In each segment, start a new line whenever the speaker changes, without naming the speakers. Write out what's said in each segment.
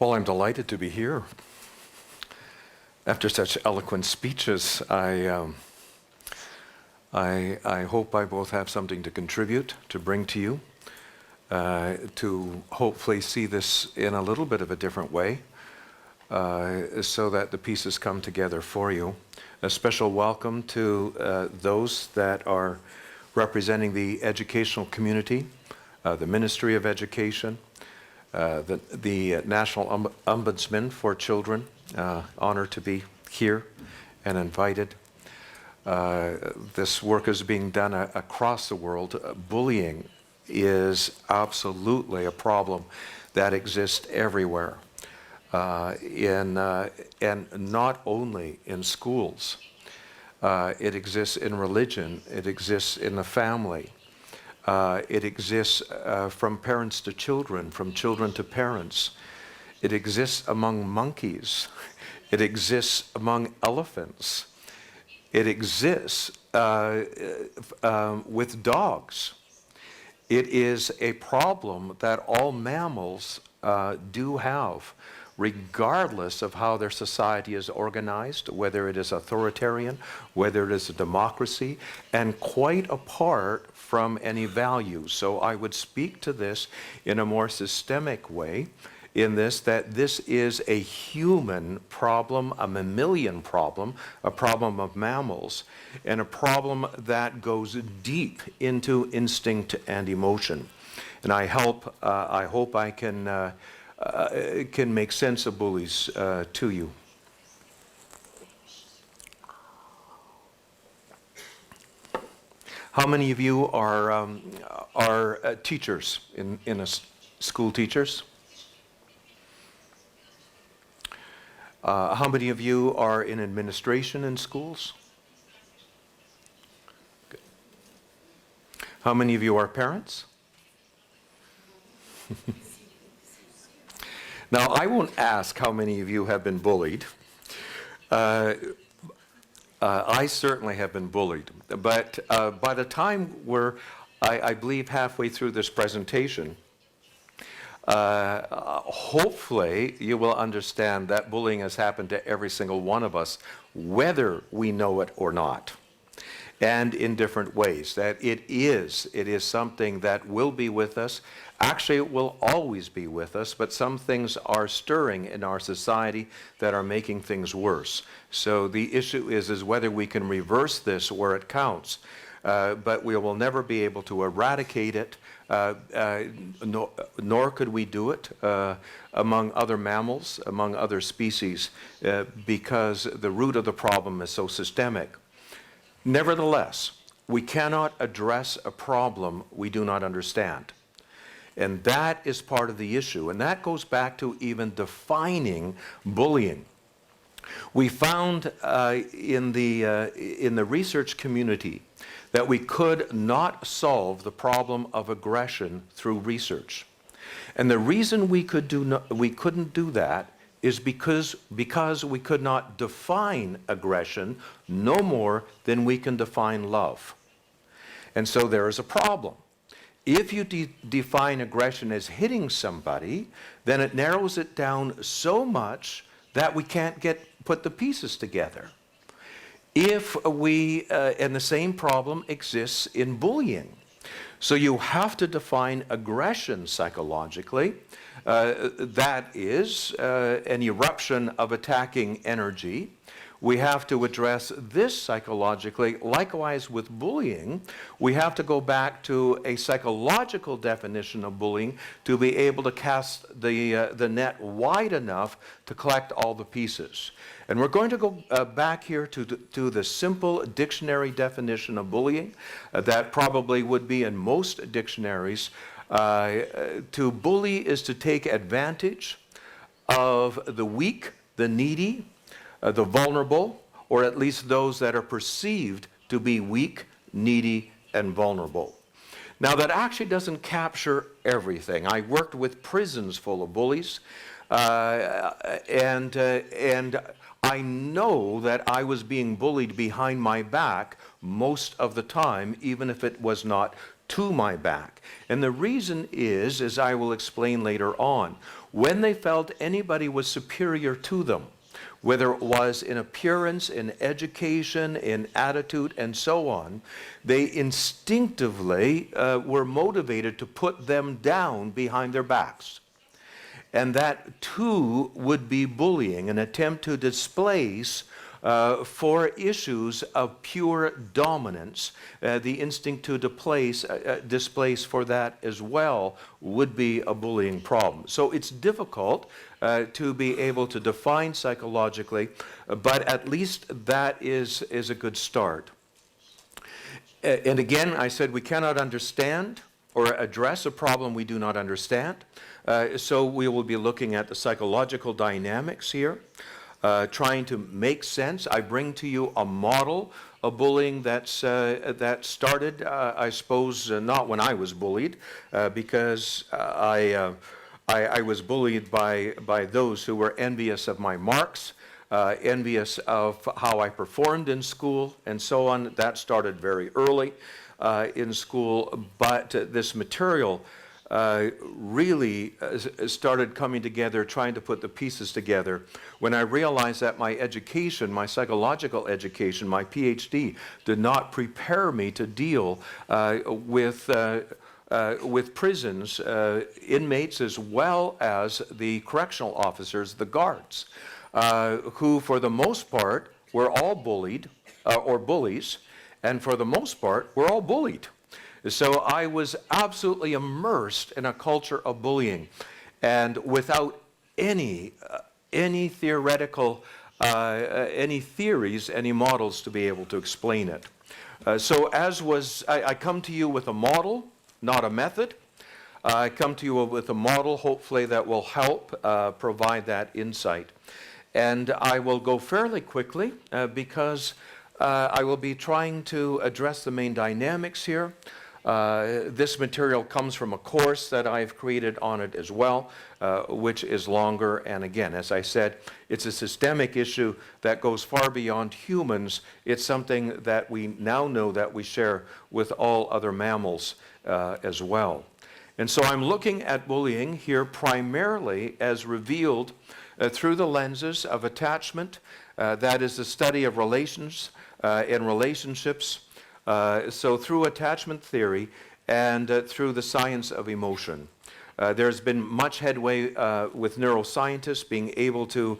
Well, I'm delighted to be here. After such eloquent speeches, I hope I both have something to contribute, to bring to you, to hopefully see this in a little bit of a different way, so that the pieces come together for you. A special welcome to those that are representing the educational community, the Ministry of Education, the National Ombudsman for Children. Honored to be here and invited. This work is being done across the world. Bullying is absolutely a problem that exists everywhere, and not only in schools. It exists in religion. It exists in the family. It exists from parents to children, from children to parents. It exists among monkeys. It exists among elephants. It exists with dogs. It is a problem that all mammals do have, regardless of how their society is organized, whether it is authoritarian, whether it is a democracy, and quite apart from any values. So I would speak to this in a more systemic way, in this, that this is a human problem, a mammalian problem, a problem of mammals, and a problem that goes deep into instinct and emotion. And I hope I can make sense of bullies to you. How many of you are teachers in a school teachers? How many of you are in administration in schools? Good. How many of you are parents? Now, I won't ask how many of you have been bullied. I certainly have been bullied. But by the time we're, I believe, halfway through this presentation, hopefully you will understand that bullying has happened to every single one of us, whether we know it or not, and in different ways. That it is something that will be with us. Actually, it will always be with us, but some things are stirring in our society that are making things worse. So the issue is whether we can reverse this where it counts. But we will never be able to eradicate it, nor could we do it among other mammals, among other species, because the root of the problem is so systemic. Nevertheless, we cannot address a problem we do not understand. And that is part of the issue. And that goes back to even defining bullying. We found in the research community that we could not solve the problem of aggression through research. And the reason we couldn't do that is because we could not define aggression no more than we can define love. And so there is a problem. If you define aggression as hitting somebody, then it narrows it down so much that we can't put the pieces together. If we, and the same problem exists in bullying. So you have to define aggression psychologically. That is an eruption of attacking energy. We have to address this psychologically. Likewise with bullying, we have to go back to a psychological definition of bullying to be able to cast the net wide enough to collect all the pieces. And we're going to go back here to the simple dictionary definition of bullying that probably would be in most dictionaries. To bully is to take advantage of the weak, the needy, the vulnerable, or at least those that are perceived to be weak, needy, and vulnerable. Now, that actually doesn't capture everything. I worked with prisons full of bullies, and I know that I was being bullied behind my back most of the time, even if it was not to my back. And the reason is, as I will explain later on, when they felt anybody was superior to them, whether it was in appearance, in education, in attitude, and so on, they instinctively were motivated to put them down behind their backs. And that too would be bullying, an attempt to displace for issues of pure dominance. The instinct to displace for that as well would be a bullying problem. So it's difficult to be able to define psychologically, but at least that is a good start. And again, I said we cannot understand or address a problem we do not understand. So we will be looking at the psychological dynamics here, trying to make sense. I bring to you a model of bullying that started, I suppose, not when I was bullied, because I was bullied by those who were envious of my marks, envious of how I performed in school, and so on. That started very early in school, but this material really started coming together, trying to put the pieces together, when I realized that my education, my psychological education, my PhD, did not prepare me to deal with prisons, inmates, as well as the correctional officers, the guards, who for the most part were all bullied, or bullies, and for the most part were all bullied. So I was absolutely immersed in a culture of bullying, and without any theoretical, any theories, any models to be able to explain it. So I come to you with a model, not a method. I come to you with a model, hopefully that will help provide that insight. And I will go fairly quickly because I will be trying to address the main dynamics here. This material comes from a course that I've created on it as well, which is longer. And again, as I said, it's a systemic issue that goes far beyond humans. It's something that we now know that we share with all other mammals as well. And so I'm looking at bullying here primarily as revealed through the lenses of attachment. That is the study of relations and relationships. So through attachment theory and through the science of emotion. There's been much headway with neuroscientists being able to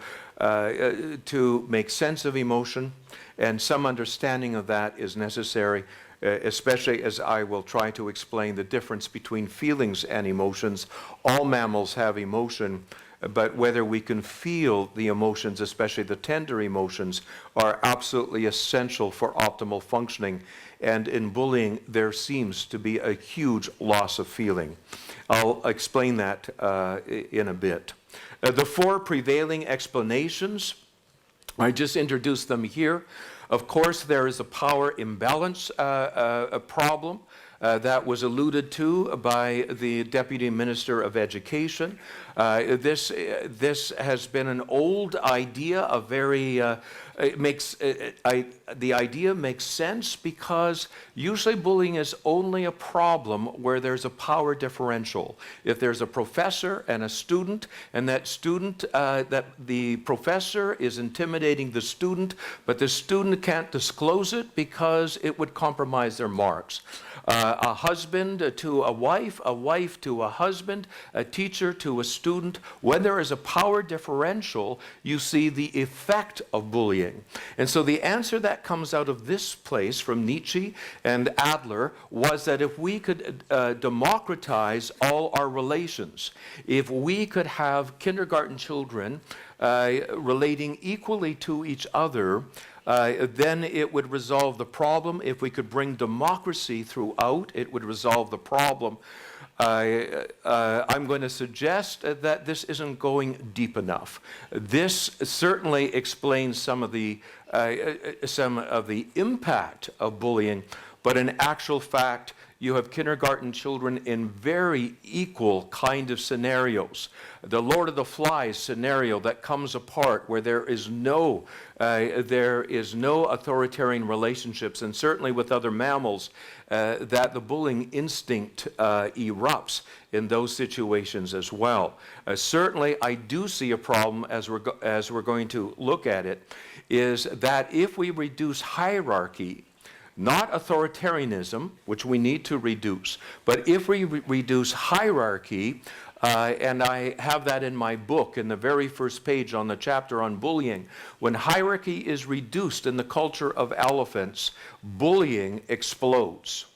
make sense of emotion, and some understanding of that is necessary, especially as I will try to explain the difference between feelings and emotions. All mammals have emotion, but whether we can feel the emotions, especially the tender emotions, are absolutely essential for optimal functioning. And in bullying, there seems to be a huge loss of feeling. I'll explain that in a bit. The four prevailing explanations, I just introduced them here. Of course, there is a power imbalance problem. That was alluded to by the Deputy Minister of Education. This has been an old idea, the idea makes sense because usually bullying is only a problem where there's a power differential. If there's a professor and a student, and that the professor is intimidating the student, but the student can't disclose it because it would compromise their marks. A husband to a wife to a husband, a teacher to a student. When there is a power differential, you see the effect of bullying. And so the answer that comes out of this place from Nietzsche and Adler was that if we could democratize all our relations, if we could have kindergarten children relating equally to each other, then it would resolve the problem. If we could bring democracy throughout, it would resolve the problem. I'm going to suggest that this isn't going deep enough. This certainly explains some of the impact of bullying, but in actual fact, you have kindergarten children in very equal kind of scenarios. The Lord of the Flies scenario that comes apart where there is no authoritarian relationships, and certainly with other mammals, that the bullying instinct erupts in those situations as well. Certainly, I do see a problem as we're going to look at it, is that if we reduce hierarchy, not authoritarianism, which we need to reduce, but if we reduce hierarchy, and I have that in my book in the very first page on the chapter on bullying, when hierarchy is reduced in the culture of elephants, bullying explodes.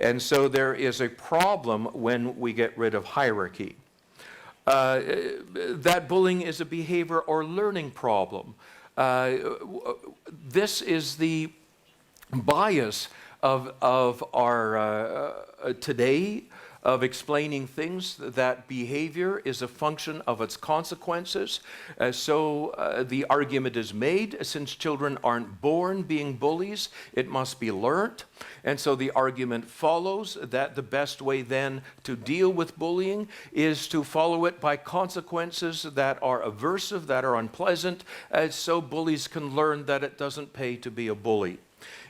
And so there is a problem when we get rid of hierarchy. That bullying is a behavior or learning problem. This is the bias of our today, of explaining things, that behavior is a function of its consequences. So the argument is made, since children aren't born being bullies, it must be learnt. And so the argument follows that the best way then to deal with bullying is to follow it by consequences that are aversive, that are unpleasant, so bullies can learn that it doesn't pay to be a bully.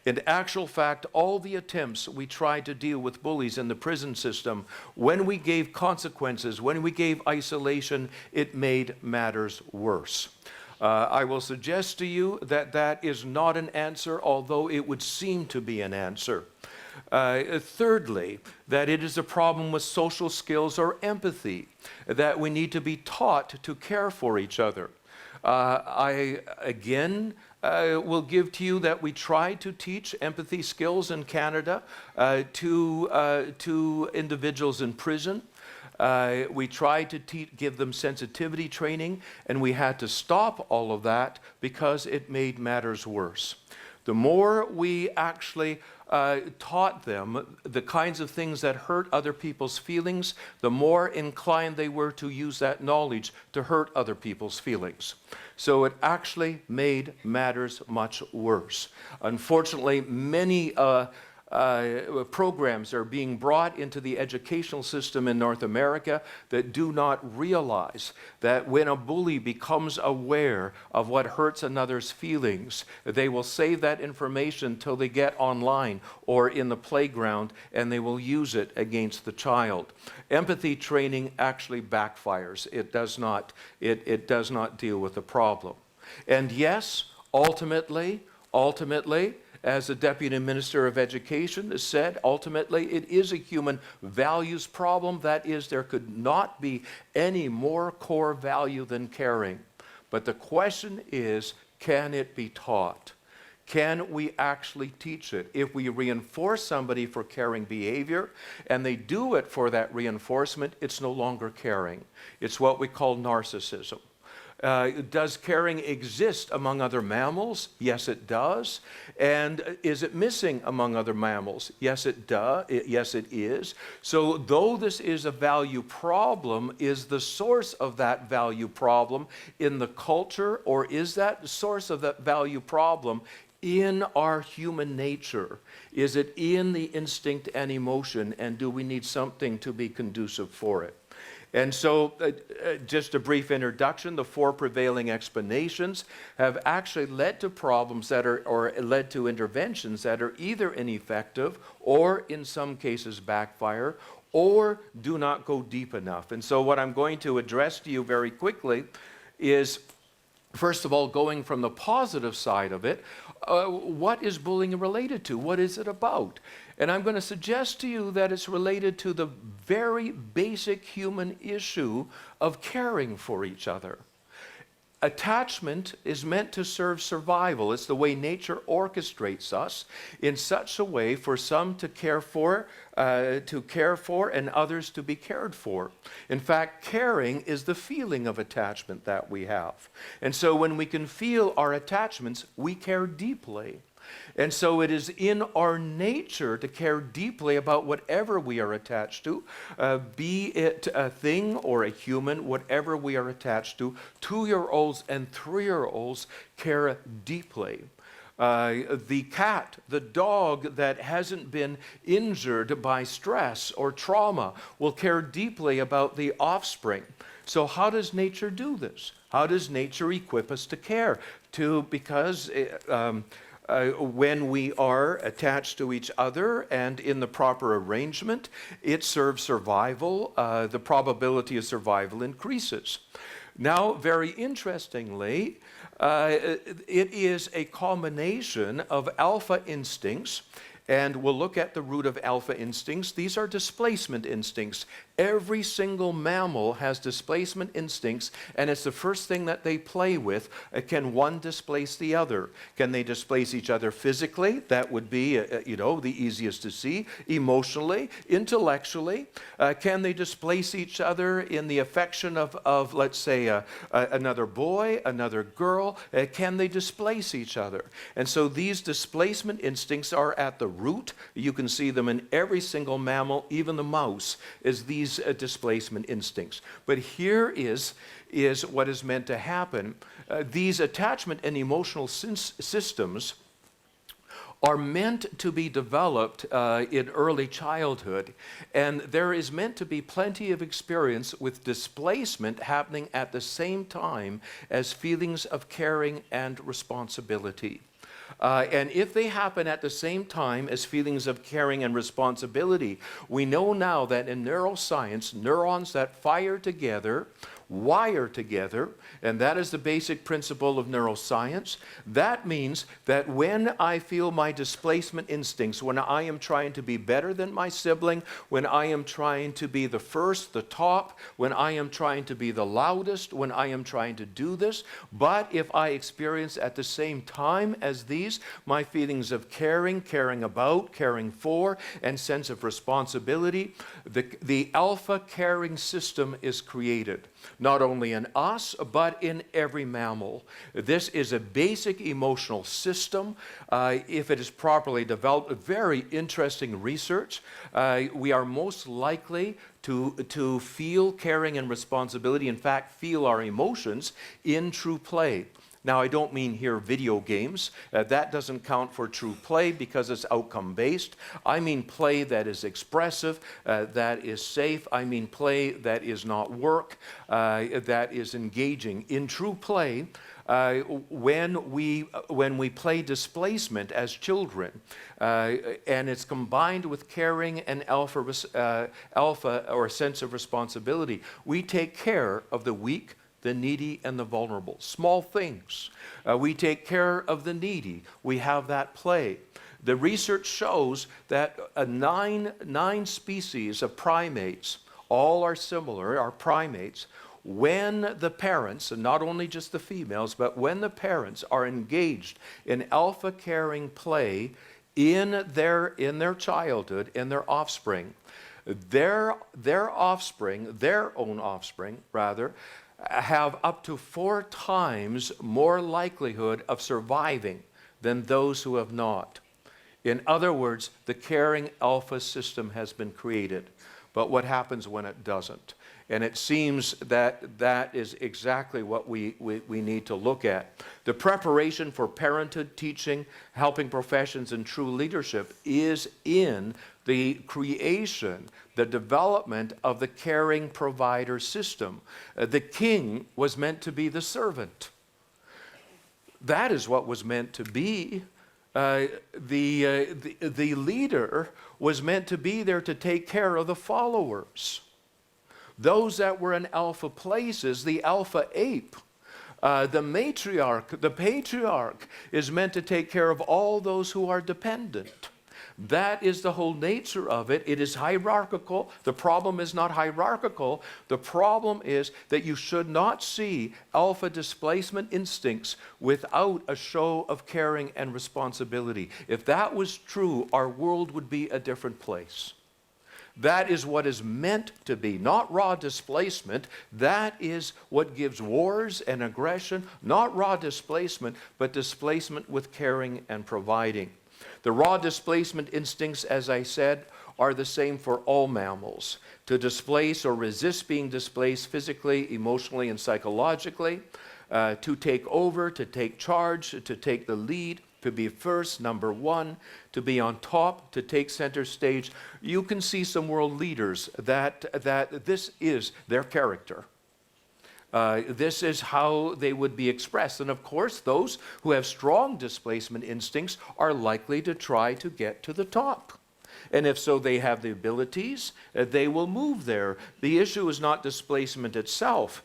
In actual fact, all the attempts we tried to deal with bullies in the prison system, when we gave consequences, when we gave isolation, it made matters worse. I will suggest to you that that is not an answer, although it would seem to be an answer. Thirdly, that it is a problem with social skills or empathy, that we need to be taught to care for each other. I, again, will give to you that we try to teach empathy skills in Canada to individuals in prison. We tried to give them sensitivity training, and we had to stop all of that because it made matters worse. The more we actually taught them the kinds of things that hurt other people's feelings, the more inclined they were to use that knowledge to hurt other people's feelings. So it actually made matters much worse. Unfortunately, many programs are being brought into the educational system in North America that do not realize that when a bully becomes aware of what hurts another's feelings, they will save that information till they get online or in the playground, and they will use it against the child. Empathy training actually backfires. It does not deal with the problem. And yes, ultimately, as the Deputy Minister of Education has said, ultimately it is a human values problem. That is, there could not be any more core value than caring. But the question is, can it be taught? Can we actually teach it? If we reinforce somebody for caring behavior and they do it for that reinforcement, it's no longer caring. It's what we call narcissism. Does caring exist among other mammals? Yes, it does. And is it missing among other mammals? Yes, it does. Yes, it is. So though this is a value problem, is the source of that value problem in the culture, or is that source of that value problem in our human nature? Is it in the instinct and emotion, and do we need something to be conducive for it? And so, just a brief introduction, the four prevailing explanations have actually led to problems that are, or led to interventions that are either ineffective or in some cases backfire or do not go deep enough. And so what I'm going to address to you very quickly is, first of all, going from the positive side of it, what is bullying related to? What is it about? And I'm going to suggest to you that it's related to the very basic human issue of caring for each other. Attachment is meant to serve survival. It's the way nature orchestrates us in such a way for some to care for and others to be cared for. In fact, caring is the feeling of attachment that we have. And so when we can feel our attachments, we care deeply. And so it is in our nature to care deeply about whatever we are attached to, be it a thing or a human, whatever we are attached to. 2-year-olds and 3-year-olds care deeply. The cat, the dog that hasn't been injured by stress or trauma will care deeply about the offspring. So how does nature do this? How does nature equip us to care? Because when we are attached to each other and in the proper arrangement, it serves survival. The probability of survival increases. Now, very interestingly, it is a combination of alpha instincts, and we'll look at the root of alpha instincts. These are displacement instincts. Every single mammal has displacement instincts, and it's the first thing that they play with. Can one displace the other? Can they displace each other physically? That would be, the easiest to see. Emotionally, intellectually. Can they displace each other in the affection of let's say, another boy, another girl? Can they displace each other? And so these displacement instincts are at the root. You can see them in every single mammal, even the mouse, is these displacement instincts. But here is what is meant to happen. These attachment and emotional systems are meant to be developed in early childhood, and there is meant to be plenty of experience with displacement happening at the same time as feelings of caring and responsibility. And if they happen at the same time as feelings of caring and responsibility, we know now that in neuroscience, neurons that fire together wire together, and that is the basic principle of neuroscience. That means that when I feel my displacement instincts, when I am trying to be better than my sibling, when I am trying to be the first, the top, when I am trying to be the loudest, when I am trying to do this, but if I experience at the same time as these my feelings of caring about, caring for, and sense of responsibility, the alpha caring system is created. Not only in us, but in every mammal. This is a basic emotional system. If it is properly developed, very interesting research. We are most likely to feel caring and responsibility, in fact, feel our emotions in true play. Now, I don't mean here video games. That doesn't count for true play because it's outcome-based. I mean play that is expressive, that is safe. I mean play that is not work, that is engaging. In true play, when we play displacement as children, and it's combined with caring and alpha or a sense of responsibility, we take care of the weak, the needy, and the vulnerable. Small things. We take care of the needy. We have that play. The research shows that nine species of primates, all are similar, are primates. When the parents, and not only just the females, but when the parents are engaged in alpha caring play in their childhood, in their offspring, their own offspring, have up to 4 times more likelihood of surviving than those who have not. In other words, the caring alpha system has been created. But what happens when it doesn't? And it seems that that is exactly what we need to look at. The preparation for parenthood, teaching, helping professions, and true leadership is in the creation, the development of the caring provider system. The king was meant to be the servant. That is what was meant to be. The leader was meant to be there to take care of the followers. Those that were in alpha places, the alpha ape. The matriarch, the patriarch, is meant to take care of all those who are dependent. That is the whole nature of it. It is hierarchical. The problem is not hierarchical. The problem is that you should not see alpha displacement instincts without a show of caring and responsibility. If that was true, our world would be a different place. That is what is meant to be, not raw displacement. That is what gives wars and aggression, not raw displacement, but displacement with caring and providing. The raw displacement instincts, as I said, are the same for all mammals. To displace or resist being displaced physically, emotionally, and psychologically, to take over, to take charge, to take the lead, to be first, number one, to be on top, to take center stage. You can see some world leaders that this is their character. This is how they would be expressed. And of course, those who have strong displacement instincts are likely to try to get to the top. And if so, they have the abilities, they will move there. The issue is not displacement itself.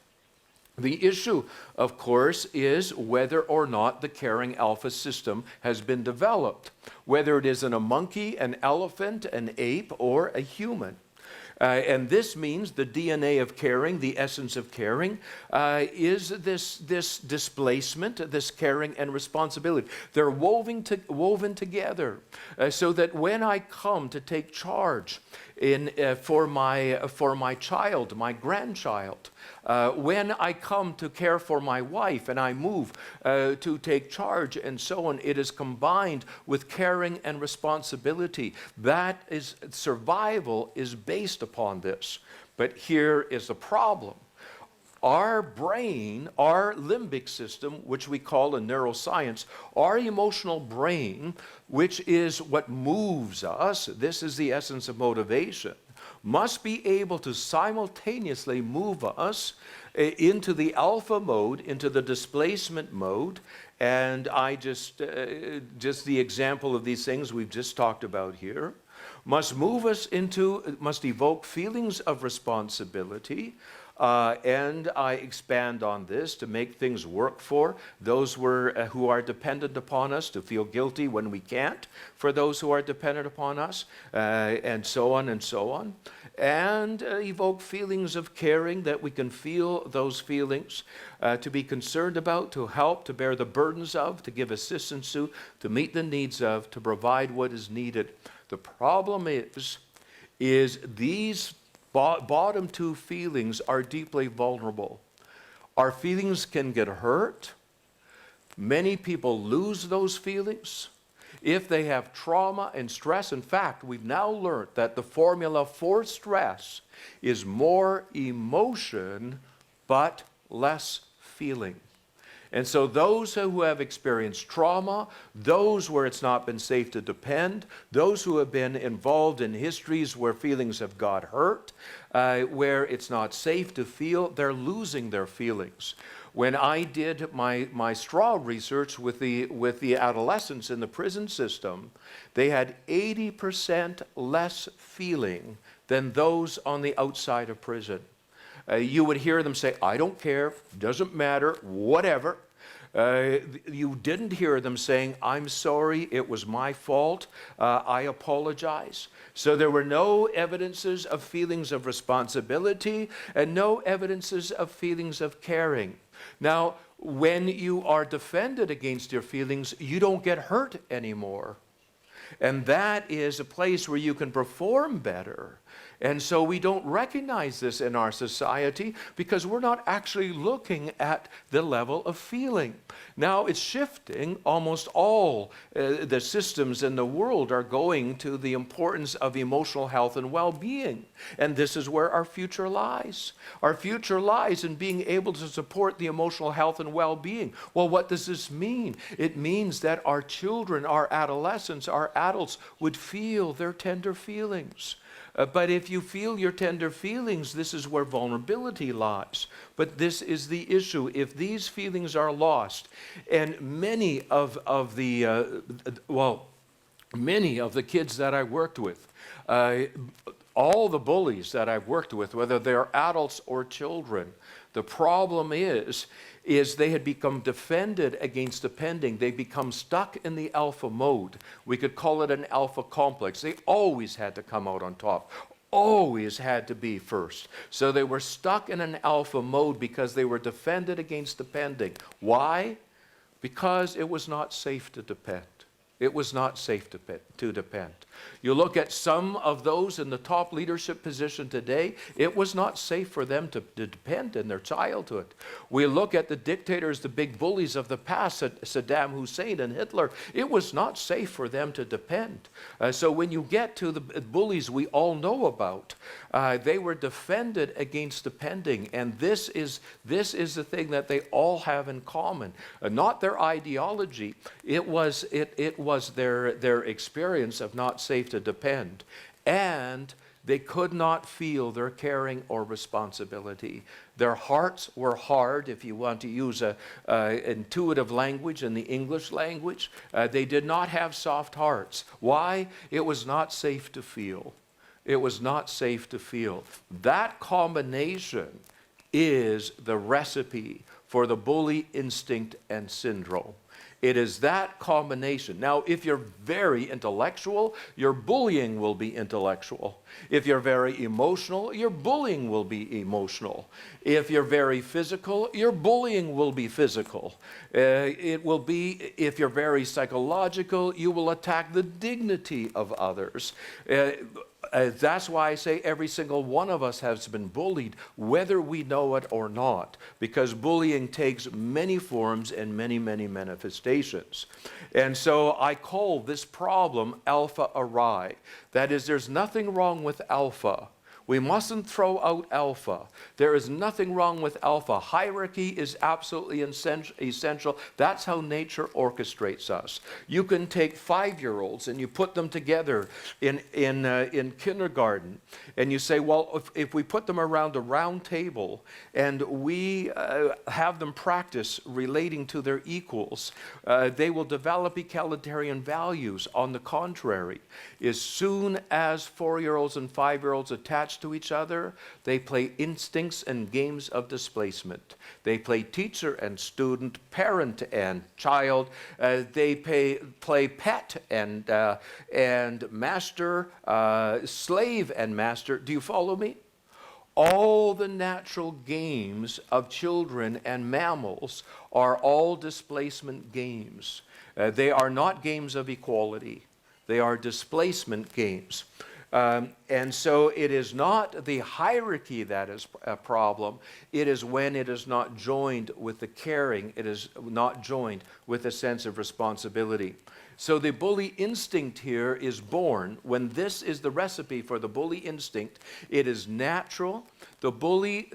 The issue, of course, is whether or not the caring alpha system has been developed, whether it is in a monkey, an elephant, an ape, or a human. And this means the DNA of caring, the essence of caring, is this displacement, this caring and responsibility. They're woven together so that when I come to take charge for my child, my grandchild, when I come to care for my wife and I move to take charge and so on, it is combined with caring and responsibility. That is, survival is based upon this. But here is the problem. Our brain, our limbic system, which we call in neuroscience, our emotional brain, which is what moves us, this is the essence of motivation, must be able to simultaneously move us into the alpha mode, into the displacement mode, and I just the example of these things we've just talked about here, must move us into, must evoke feelings of responsibility, and I expand on this to make things work for those who are dependent upon us, to feel guilty when we can't for those who are dependent upon us, and so on and so on. And evoke feelings of caring, that we can feel those feelings, to be concerned about, to help, to bear the burdens of, to give assistance to meet the needs of, to provide what is needed. The problem is these bottom two feelings are deeply vulnerable. Our feelings can get hurt. Many people lose those feelings if they have trauma and stress. In fact, we've now learned that the formula for stress is more emotion but less feeling. And so those who have experienced trauma, those where it's not been safe to depend, those who have been involved in histories where feelings have got hurt, where it's not safe to feel, they're losing their feelings. When I did my straw research with the adolescents in the prison system, they had 80% less feeling than those on the outside of prison. You would hear them say, I don't care, doesn't matter, whatever. You didn't hear them saying, I'm sorry, it was my fault, I apologize. So there were no evidences of feelings of responsibility and no evidences of feelings of caring. Now, when you are defended against your feelings, you don't get hurt anymore. And that is a place where you can perform better. And so we don't recognize this in our society because we're not actually looking at the level of feeling. Now it's shifting. Almost all the systems in the world are going to the importance of emotional health and well-being. And this is where our future lies. Our future lies in being able to support the emotional health and well-being. Well, what does this mean? It means that our children, our adolescents, our adults would feel their tender feelings. But if you feel your tender feelings, this is where vulnerability lies. But this is the issue. If these feelings are lost, and many of the kids that I worked with, all the bullies that I've worked with, whether they're adults or children, the problem is they had become defended against depending. They become stuck in the alpha mode. We could call it an alpha complex. They always had to come out on top, always had to be first. So they were stuck in an alpha mode because they were defended against depending. Why? Because it was not safe to depend. It was not safe to depend. to depend. You look at some of those in the top leadership position today, it was not safe for them to depend in their childhood. We look at the dictators, the big bullies of the past, Saddam Hussein and Hitler, it was not safe for them to depend. So when you get to the bullies we all know about, they were defended against depending, and this is the thing that they all have in common. Not their ideology, it was their experience of not safe to depend, and they could not feel their caring or responsibility. Their hearts were hard, if you want to use a intuitive language in the English language. They did not have soft hearts. Why? It was not safe to feel. It was not safe to feel. That combination is the recipe for the bully instinct and syndrome. It is that combination. Now, if you're very intellectual, your bullying will be intellectual. If you're very emotional, your bullying will be emotional. If you're very physical, your bullying will be physical. It will be, if you're very psychological, you will attack the dignity of others. That's why I say every single one of us has been bullied, whether we know it or not, because bullying takes many forms and many, many manifestations. And so I call this problem alpha awry. That is, there's nothing wrong with alpha. We mustn't throw out alpha. There is nothing wrong with alpha. Hierarchy is absolutely essential. That's how nature orchestrates us. You can take 5-year-olds and you put them together in kindergarten, and you say, well, if we put them around a round table and we have them practice relating to their equals, they will develop egalitarian values. On the contrary, as soon as 4-year-olds and 5-year-olds attach to each other, they play instincts and games of displacement. They play teacher and student, parent and child. They play pet and master, slave and master. Do you follow me? All the natural games of children and mammals are all displacement games. They are not games of equality. They are displacement games. And so it is not the hierarchy that is a problem. It is when it is not joined with the caring. It is not joined with a sense of responsibility. So the bully instinct here is born. When this is the recipe for the bully instinct, it is natural. The bully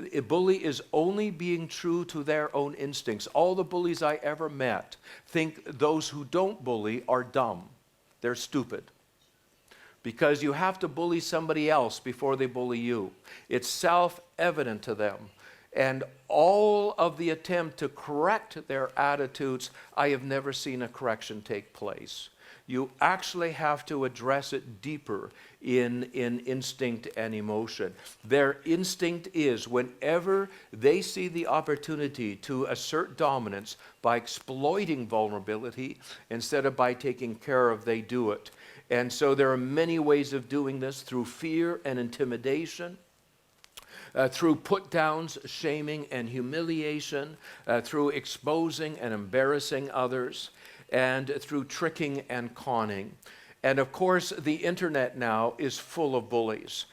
is only being true to their own instincts. All the bullies I ever met think those who don't bully are dumb. They're stupid. Because you have to bully somebody else before they bully you. It's self-evident to them. And all of the attempt to correct their attitudes, I have never seen a correction take place. You actually have to address it deeper in instinct and emotion. Their instinct is, whenever they see the opportunity to assert dominance by exploiting vulnerability instead of by taking care of, they do it. And so there are many ways of doing this: through fear and intimidation, through put-downs, shaming and humiliation, through exposing and embarrassing others, and through tricking and conning. And of course, the internet now is full of bullies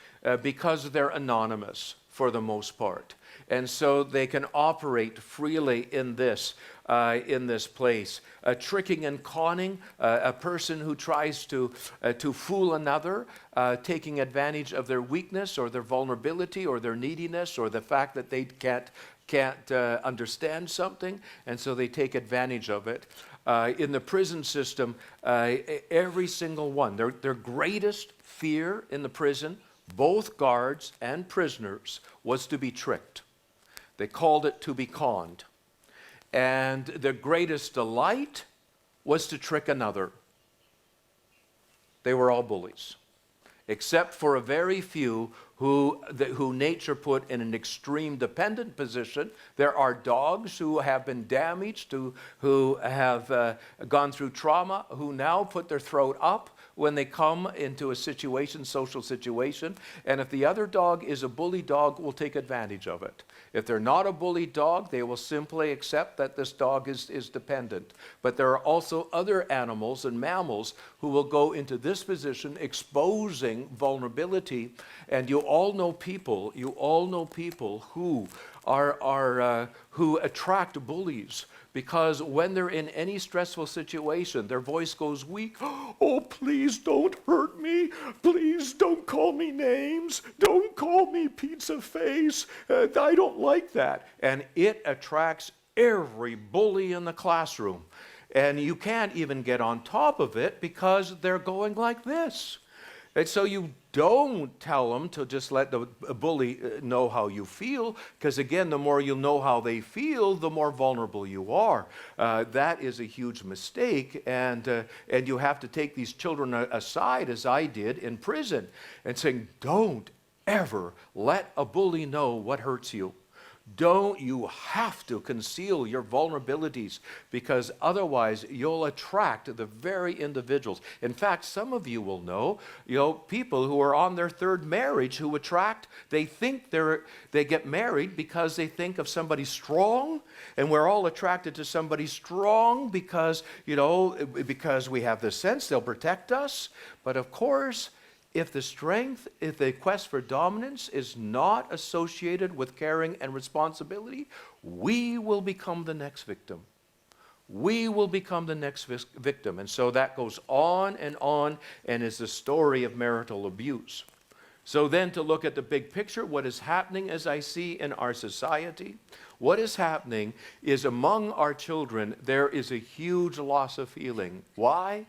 because they're anonymous for the most part. And so they can operate freely in this place. Tricking and conning, a person who tries to fool another, taking advantage of their weakness or their vulnerability or their neediness or the fact that they can't understand something, and so they take advantage of it. In the prison system, every single one, their greatest fear in the prison, both guards and prisoners, was to be tricked. They called it to be conned. And their greatest delight was to trick another. They were all bullies, except for a very few who nature put in an extreme dependent position. There are dogs who have been damaged, who have gone through trauma, who now put their throat up when they come into a situation, social situation, and if the other dog is a bully dog, will take advantage of it. If they're not a bully dog, they will simply accept that this dog is dependent. But there are also other animals and mammals who will go into this position, exposing vulnerability. And you all know people who who attract bullies, because when they're in any stressful situation, their voice goes weak. Oh, please don't hurt me. Please don't call me names. Don't call me pizza face. I don't like that. And it attracts every bully in the classroom. And you can't even get on top of it because they're going like this. And so you don't tell them to just let the bully know how you feel, because again, the more you know how they feel, the more vulnerable you are. That is a huge mistake, and you have to take these children aside, as I did in prison, and saying, don't ever let a bully know what hurts you. You have to conceal your vulnerabilities, because otherwise you'll attract the very individuals. In fact, some of you will know, people who are on their third marriage who they think they get married because they think of somebody strong, and we're all attracted to somebody strong because we have the sense they'll protect us. But of course, if the quest for dominance is not associated with caring and responsibility, we will become the next victim. We will become the next victim. And so that goes on and is the story of marital abuse. So then, to look at the big picture, what is happening, as I see in our society, what is happening is among our children, there is a huge loss of feeling. Why?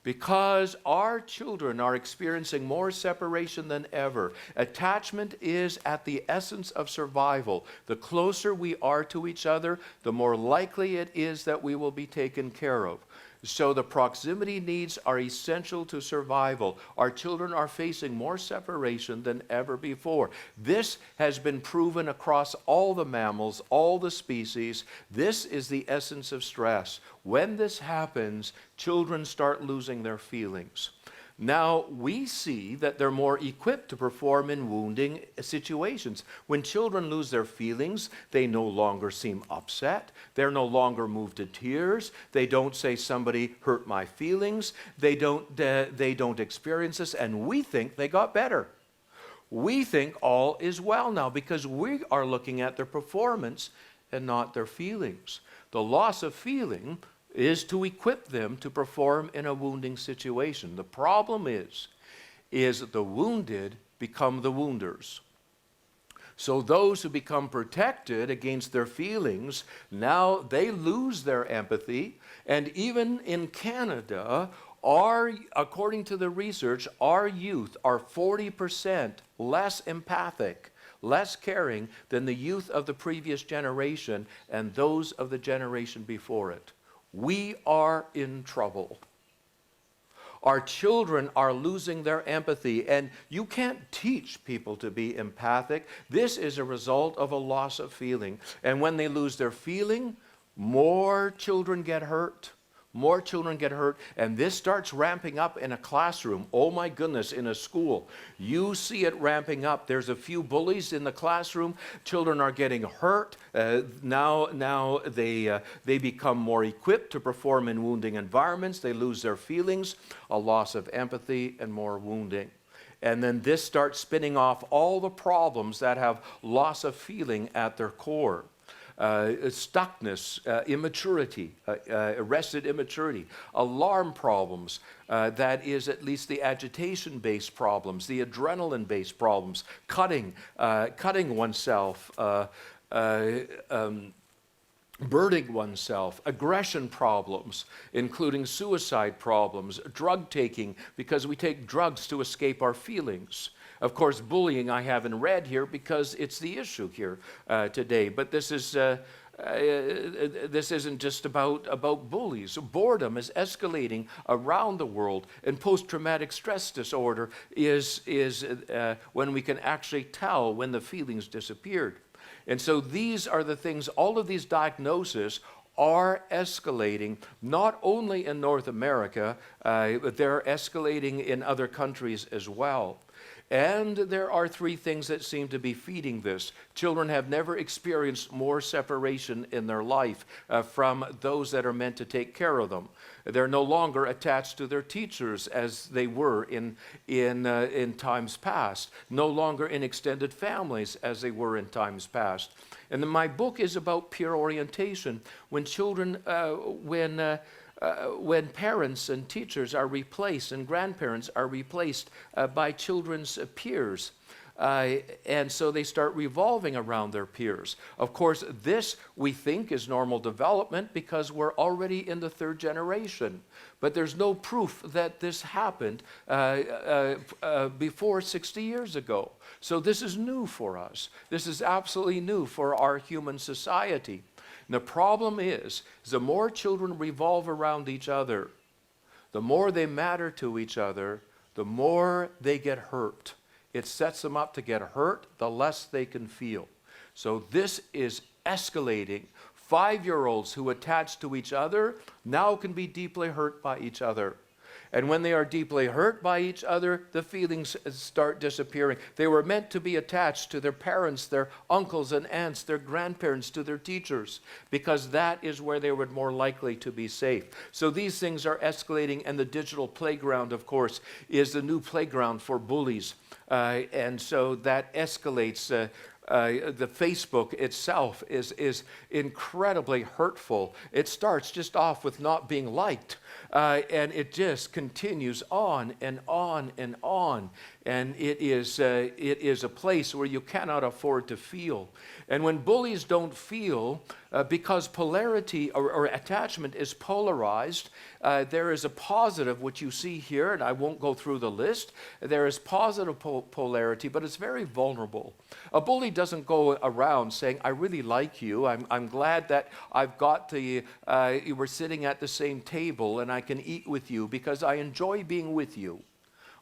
Because our children are experiencing more separation than ever. Attachment is at the essence of survival. The closer we are to each other, the more likely it is that we will be taken care of. So the proximity needs are essential to survival. Our children are facing more separation than ever before. This has been proven across all the mammals, all the species. This is the essence of stress. When this happens, children start losing their feelings. Now, we see that they're more equipped to perform in wounding situations. When children lose their feelings, they no longer seem upset. They're no longer moved to tears. They don't say, somebody hurt my feelings. They don't experience this, and we think they got better. We think all is well now because we are looking at their performance and not their feelings. The loss of feeling is to equip them to perform in a wounding situation. The problem is the wounded become the wounders. So those who become protected against their feelings, now they lose their empathy. And even in Canada, according to the research, our youth are 40% less empathic, less caring than the youth of the previous generation and those of the generation before it. We are in trouble. Our children are losing their empathy, and you can't teach people to be empathic. This is a result of a loss of feeling. And when they lose their feeling, more children get hurt. More children get hurt, and this starts ramping up in a classroom. Oh my goodness, in a school. You see it ramping up. There's a few bullies in the classroom. Children are getting hurt. Now they become more equipped to perform in wounding environments. They lose their feelings, a loss of empathy, and more wounding. And then this starts spinning off all the problems that have loss of feeling at their core. Stuckness, immaturity, arrested immaturity, alarm problems, that is at least the agitation-based problems, the adrenaline-based problems, cutting oneself, burning oneself, aggression problems, including suicide problems, drug taking, because we take drugs to escape our feelings. Of course, bullying I have in red here because it's the issue here today. But this isn't just about bullies. Boredom is escalating around the world, and post-traumatic stress disorder is when we can actually tell when the feelings disappeared. And so these are the things, all of these diagnoses are escalating, not only in North America, but they're escalating in other countries as well. And there are three things that seem to be feeding this. Children have never experienced more separation in their life from those that are meant to take care of them. They're no longer attached to their teachers as they were in times past, no longer in extended families as they were in times past. And then my book is about peer orientation. When children, when parents and teachers are replaced and grandparents are replaced by children's peers. And so they start revolving around their peers. Of course, this we think is normal development because we're already in the third generation. But there's no proof that this happened before 60 years ago. So this is new for us. This is absolutely new for our human society. And the problem is the more children revolve around each other, the more they matter to each other, the more they get hurt. It sets them up to get hurt, the less they can feel. So this is escalating. 5-year-olds who attach to each other now can be deeply hurt by each other. And when they are deeply hurt by each other, the feelings start disappearing. They were meant to be attached to their parents, their uncles and aunts, their grandparents, to their teachers, because that is where they were more likely to be safe. So these things are escalating, and the digital playground, of course, is the new playground for bullies. And so that escalates. The Facebook itself is incredibly hurtful. It starts just off with not being liked, and it just continues on and on and on. And it is a place where you cannot afford to feel. And when bullies don't feel, because polarity or attachment is polarized, there is a positive, which you see here, and I won't go through the list. There is positive polarity, but it's very vulnerable. A bully doesn't go around saying, I really like you. I'm glad that I've got we're sitting at the same table and I can eat with you because I enjoy being with you.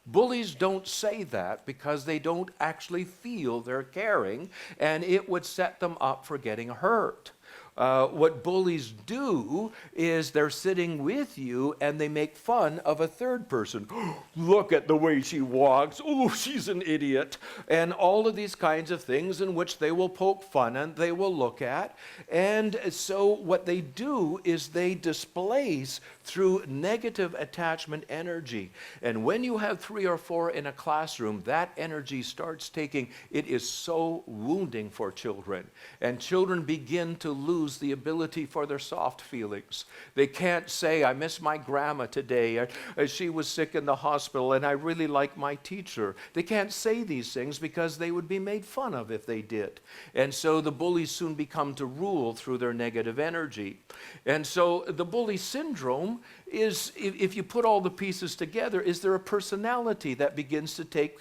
Bullies don't say that because they don't actually feel they're caring, and it would set them up for getting hurt. What bullies do is they're sitting with you and they make fun of a third person. Look at the way she walks. Oh, she's an idiot. And all of these kinds of things in which they will poke fun and they will look at. And so what they do is they displace through negative attachment energy. And when you have 3 or 4 in a classroom, that energy starts taking, it is so wounding for children. And children begin to lose the ability for their soft feelings. They can't say, I miss my grandma today. She was sick in the hospital and I really like my teacher. They can't say these things because they would be made fun of if they did. And so the bullies soon become to rule through their negative energy. And so the bully syndrome is, if you put all the pieces together, is there a personality that begins to take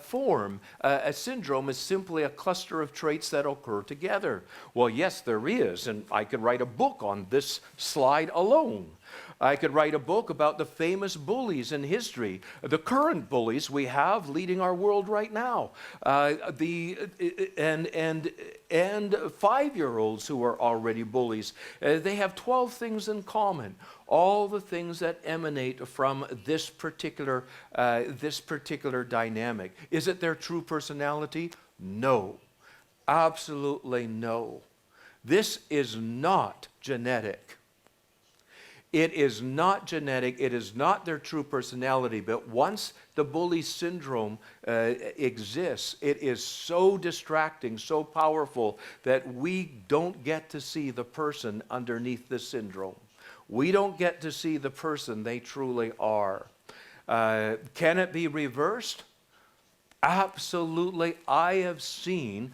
form? A syndrome is simply a cluster of traits that occur together. Well, yes, there is, and I could write a book on this slide alone. I could write a book about the famous bullies in history, the current bullies we have leading our world right now, and 5-year-olds who are already bullies. They have 12 things in common. All the things that emanate from this particular dynamic. Is it their true personality? No, absolutely no. This is not genetic. It is not genetic. It is not their true personality. But once the bully syndrome exists, it is so distracting, so powerful that we don't get to see the person underneath the syndrome. We don't get to see the person they truly are. Can it be reversed? Absolutely. I have seen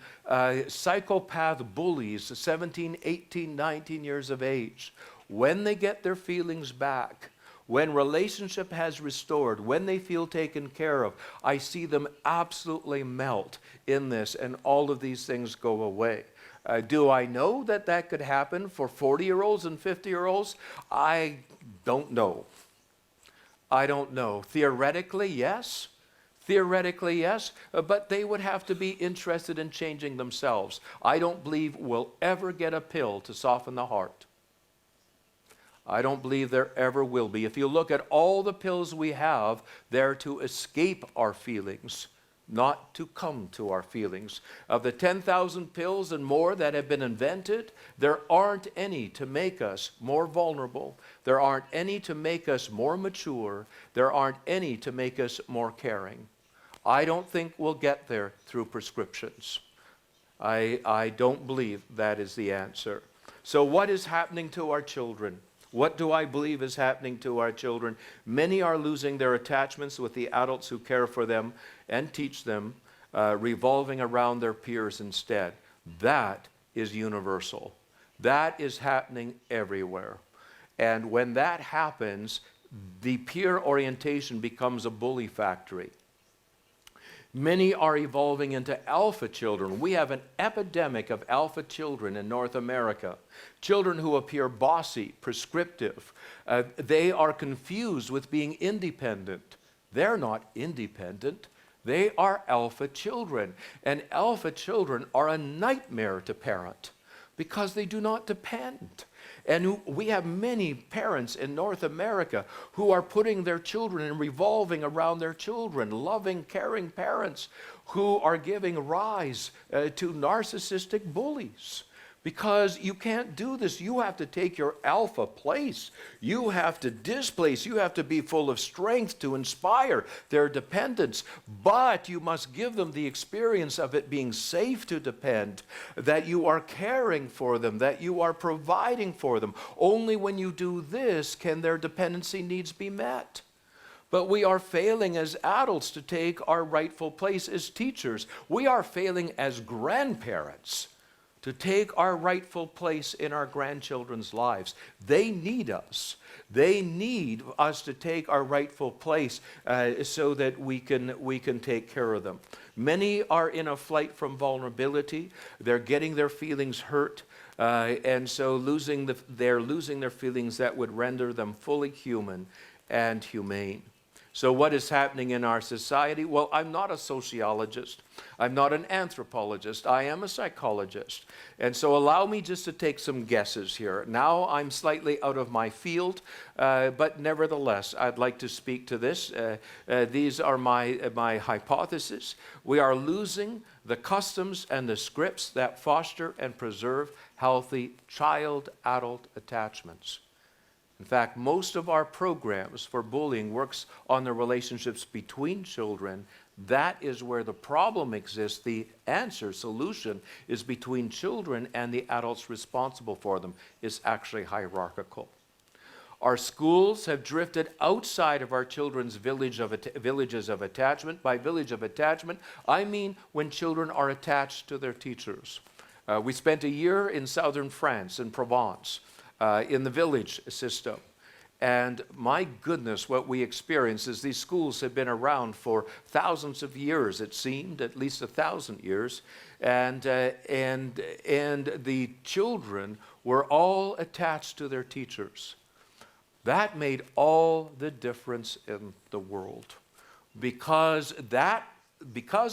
psychopath bullies, 17, 18, 19 years of age, when they get their feelings back, when relationship has restored, when they feel taken care of, I see them absolutely melt in this, and all of these things go away. Do I know that that could happen for 40-year-olds and 50-year-olds? I don't know. I don't know. Theoretically, yes. Theoretically, yes, but they would have to be interested in changing themselves. I don't believe we'll ever get a pill to soften the heart. I don't believe there ever will be. If you look at all the pills we have, they're to escape our feelings, not to come to our feelings. Of the 10,000 pills and more that have been invented, there aren't any to make us more vulnerable. There aren't any to make us more mature. There aren't any to make us more caring. I don't think we'll get there through prescriptions. I don't believe that is the answer. So what is happening to our children? What do I believe is happening to our children? Many are losing their attachments with the adults who care for them and teach them, revolving around their peers instead. That is universal. That is happening everywhere. And when that happens, the peer orientation becomes a bully factory. Many are evolving into alpha children. We have an epidemic of alpha children in North America. Children who appear bossy, prescriptive. They are confused with being independent. They're not independent. They are alpha children. And alpha children are a nightmare to parent because they do not depend. And we have many parents in North America who are putting their children and revolving around their children, loving, caring parents who are giving rise to narcissistic bullies. Because you can't do this. You have to take your alpha place. You have to displace. You have to be full of strength to inspire their dependence. But you must give them the experience of it being safe to depend, that you are caring for them, that you are providing for them. Only when you do this can their dependency needs be met. But we are failing as adults to take our rightful place as teachers. We are failing as grandparents to take our rightful place in our grandchildren's lives. They need us. They need us to take our rightful place so that we can take care of them. Many are in a flight from vulnerability. They're getting their feelings hurt, and so they're losing their feelings that would render them fully human and humane. So what is happening in our society? Well, I'm not a sociologist. I'm not an anthropologist. I am a psychologist. And so allow me just to take some guesses here. Now I'm slightly out of my field, but nevertheless, I'd like to speak to this. These are my hypotheses. We are losing the customs and the scripts that foster and preserve healthy child-adult attachments. In fact, most of our programs for bullying works on the relationships between children. That is where the problem exists. The solution is between children and the adults responsible for them. It's actually hierarchical. Our schools have drifted outside of our children's villages of attachment. By village of attachment, I mean when children are attached to their teachers. We spent a year in southern France, in Provence, in the village system. And my goodness, what we experience is these schools have been around for thousands of years, it seemed, at least 1,000 years. And the children were all attached to their teachers. That made all the difference in the world. Because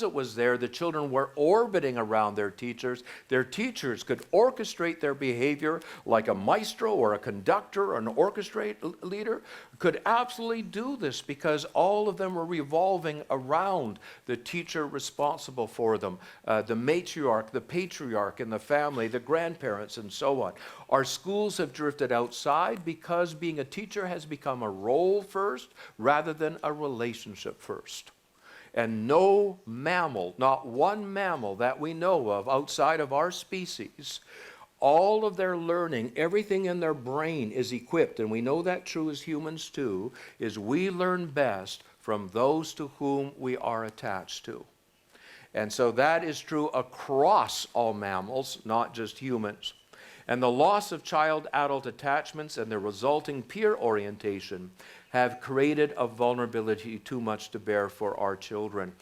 it was there, the children were orbiting around their teachers. Their teachers could orchestrate their behavior like a maestro or a conductor or an orchestrate leader could absolutely do this because all of them were revolving around the teacher responsible for them, the matriarch, the patriarch in the family, the grandparents, and so on. Our schools have drifted outside because being a teacher has become a role first rather than a relationship first. And no mammal, not one mammal that we know of outside of our species, all of their learning, everything in their brain is equipped, and we know that true as humans too, is we learn best from those to whom we are attached to. And so that is true across all mammals, not just humans. And the loss of child-adult attachments and the resulting peer orientation have created a vulnerability too much to bear for our children.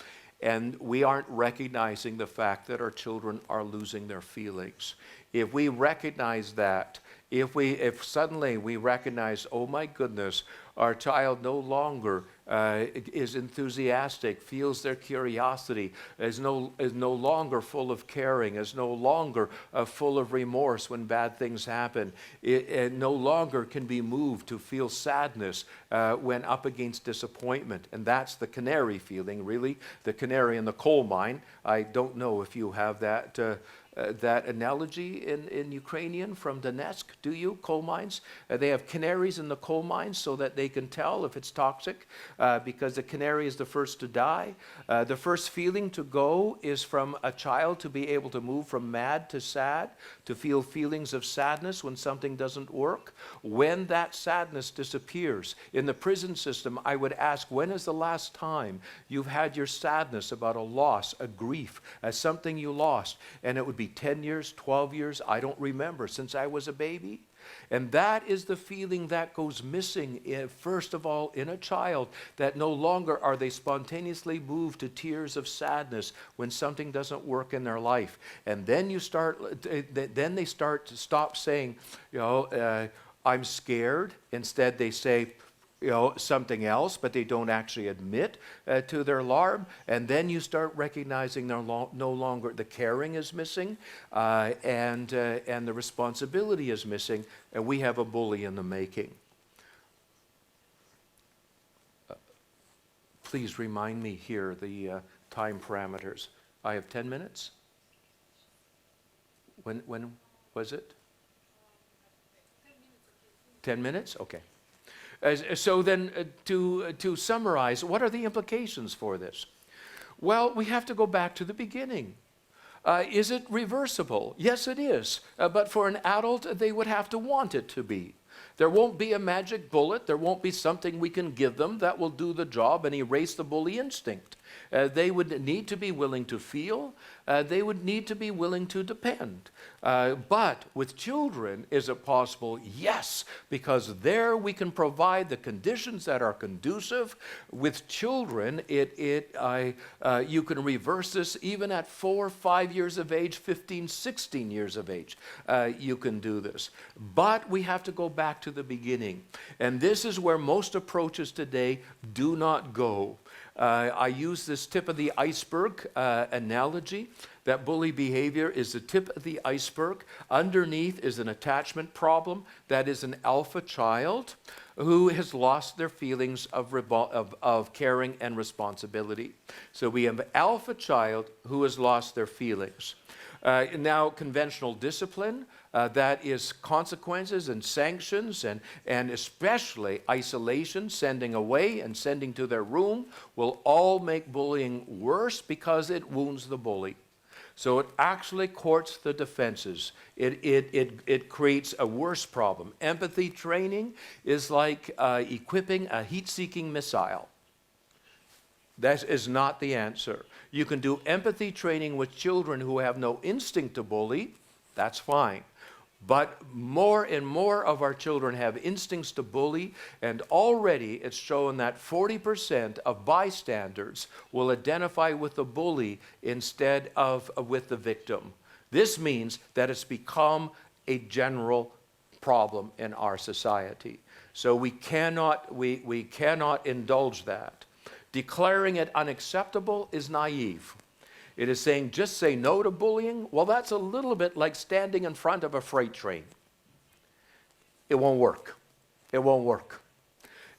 And we aren't recognizing the fact that our children are losing their feelings. if we recognize that, if suddenly we recognize, oh my goodness, our child no longer is enthusiastic, feels their curiosity, is no longer full of caring, is no longer full of remorse when bad things happen, it no longer can be moved to feel sadness when up against disappointment. And that's the canary feeling, really, the canary in the coal mine. I don't know if you have that analogy in Ukrainian from Donetsk, do you? Coal mines? They have canaries in the coal mines so that they can tell if it's toxic because the canary is the first to die. The first feeling to go is from a child to be able to move from mad to sad, to feel feelings of sadness when something doesn't work. When that sadness disappears, in the prison system, I would ask, when is the last time you've had your sadness about a loss, a grief, something you lost, and it would be 10 years, 12 years, I don't remember, since I was a baby. And that is the feeling that goes missing, first of all, in a child, that no longer are they spontaneously moved to tears of sadness when something doesn't work in their life. And then then they start to stop saying, I'm scared. Instead, they say, something else, but they don't actually admit to their alarm. And then you start recognizing they're no longer, the caring is missing, and the responsibility is missing, and we have a bully in the making. Please remind me here the time parameters. I have 10 minutes? When was it? 10 minutes? Okay. So then to summarize, what are the implications for this? Well, we have to go back to the beginning. Is it reversible? Yes, it is. But for an adult, they would have to want it to be. There won't be a magic bullet. There won't be something we can give them that will do the job and erase the bully instinct. They would need to be willing to feel. They would need to be willing to depend. But with children, is it possible? Yes, because there we can provide the conditions that are conducive. With children, you can reverse this even at 4, 5 years of age, 15, 16 years of age. You can do this. But we have to go back to the beginning. And this is where most approaches today do not go. I use this tip of the iceberg analogy, that bully behavior is the tip of the iceberg. Underneath is an attachment problem. That is an alpha child who has lost their feelings of caring and responsibility. So we have an alpha child who has lost their feelings. Now, conventional discipline, that is consequences and sanctions and especially isolation, sending away and sending to their room, will all make bullying worse because it wounds the bully. So it actually courts the defenses. It creates a worse problem. Empathy training is like equipping a heat-seeking missile. That is not the answer. You can do empathy training with children who have no instinct to bully. That's fine. But more and more of our children have instincts to bully, and already it's shown that 40% of bystanders will identify with the bully instead of with the victim. This means that it's become a general problem in our society. So we cannot indulge that. Declaring it unacceptable is naive. It is saying, just say no to bullying. Well, that's a little bit like standing in front of a freight train. It won't work. It won't work.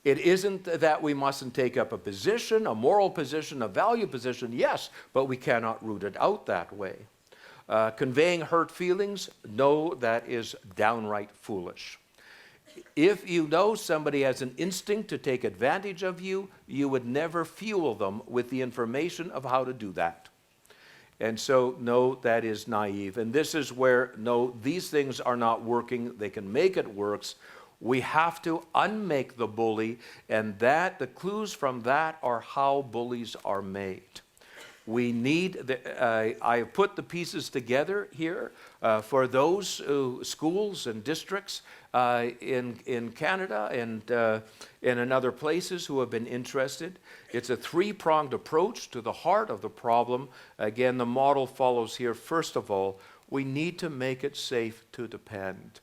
It isn't that we mustn't take up a position, a moral position, a value position, yes, but we cannot root it out that way. Conveying hurt feelings, no, that is downright foolish. If you know somebody has an instinct to take advantage of you, you would never fuel them with the information of how to do that. And so, no, that is naive. And this is where, no, these things are not working. They can make it worse. We have to unmake the bully, and that the clues from that are how bullies are made. We need, I put the pieces together here for those schools and districts in Canada and in other places who have been interested. It's a three-pronged approach to the heart of the problem. Again, the model follows here. First of all, We need to make it safe to depend.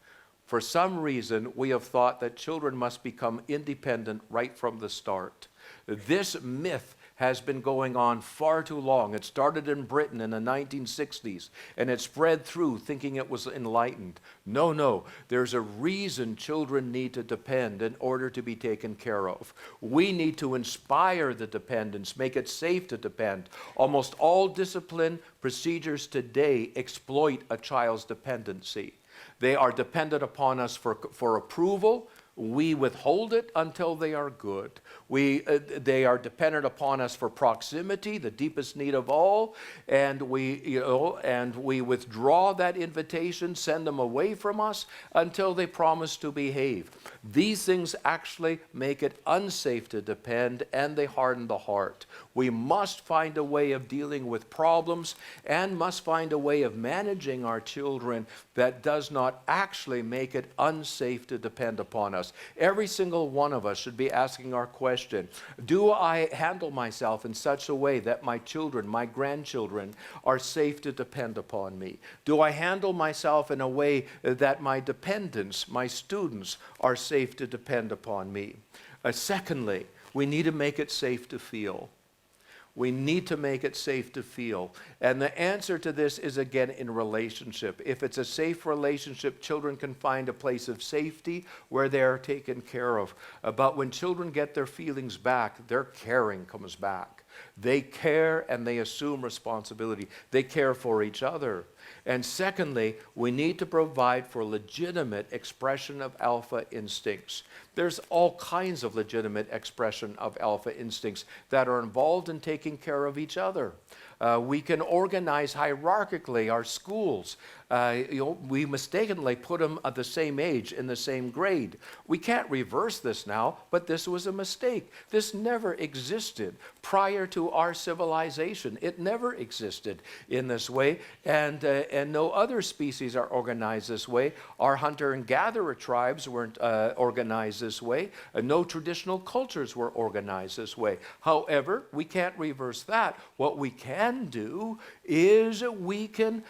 For some reason, we have thought that children must become independent right from the start. This myth has been going on far too long. It started in Britain in the 1960s, and it spread through thinking it was enlightened. No, no, there's a reason children need to depend in order to be taken care of. We need to inspire the dependence, make it safe to depend. Almost all discipline procedures today exploit a child's dependency. They are dependent upon us for approval. We withhold it until they are good. They are dependent upon us for proximity, the deepest need of all, and we withdraw that invitation, send them away from us until they promise to behave. These things actually make it unsafe to depend, and they harden the heart. We must find a way of dealing with problems and must find a way of managing our children that does not actually make it unsafe to depend upon us. Every single one of us should be asking our question, do I handle myself in such a way that my children, my grandchildren, are safe to depend upon me? Do I handle myself in a way that my dependents, my students, are safe to depend upon me? Secondly, we need to make it safe to feel. We need to make it safe to feel. And the answer to this is, again, in relationship. If it's a safe relationship, children can find a place of safety where they're taken care of. But when children get their feelings back, their caring comes back. They care and they assume responsibility. They care for each other. And secondly, we need to provide for legitimate expression of alpha instincts. There's all kinds of legitimate expression of alpha instincts that are involved in taking care of each other. We can organize hierarchically our schools. We mistakenly put them at the same age in the same grade. We can't reverse this now, but this was a mistake. This never existed prior to our civilization. It never existed in this way, and no other species are organized this way. Our hunter and gatherer tribes weren't organized this way. No traditional cultures were organized this way. However, we can't reverse that. What we can do is we can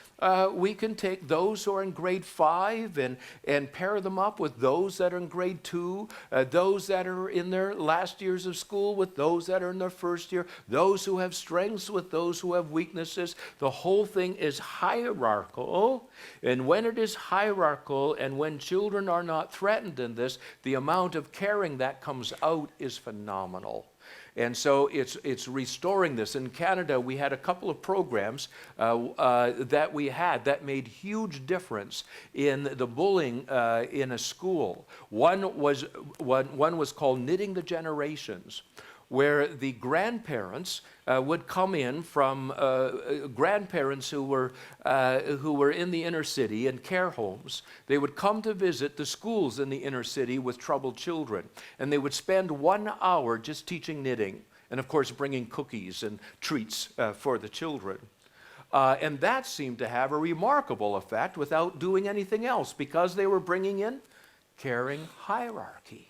take those who are in grade 5 and pair them up with those that are in grade 2, those that are in their last years of school with those that are in their first year, those who have strengths with those who have weaknesses. The whole thing is hierarchical, and when it is hierarchical and when children are not threatened in this, the amount of caring that comes out is phenomenal. And so it's restoring this. In Canada, we had a couple of programs that we had that made huge difference in the bullying in a school. One was called Knitting the Generations, where the grandparents would come in from grandparents who were in the inner city in care homes. They would come to visit the schools in the inner city with troubled children, and they would spend 1 hour just teaching knitting, and of course bringing cookies and treats for the children. And that seemed to have a remarkable effect without doing anything else, because they were bringing in caring hierarchy.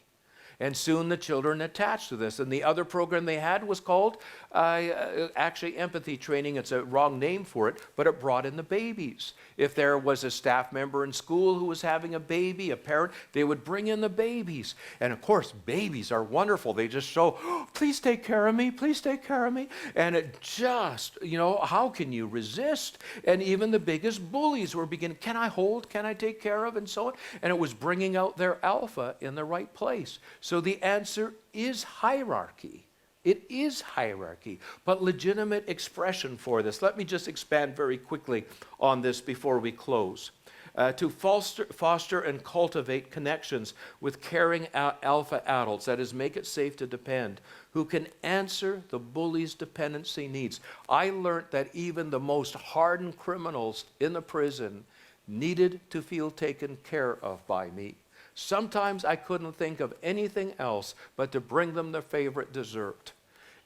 And soon the children attached to this. And the other program they had was called actually empathy training. It's a wrong name for it, but it brought in the babies. If there was a staff member in school who was having a baby, a parent, they would bring in the babies. And of course, babies are wonderful. They just show, oh, please take care of me, please take care of me. And it just, how can you resist? And even the biggest bullies were beginning, can I hold, can I take care of, and so on. And it was bringing out their alpha in the right place. So the answer is hierarchy. It is hierarchy, but legitimate expression for this. Let me just expand very quickly on this before we close. To foster and cultivate connections with caring alpha adults, that is, make it safe to depend, who can answer the bully's dependency needs. I learned that even the most hardened criminals in the prison needed to feel taken care of by me. Sometimes I couldn't think of anything else but to bring them their favorite dessert.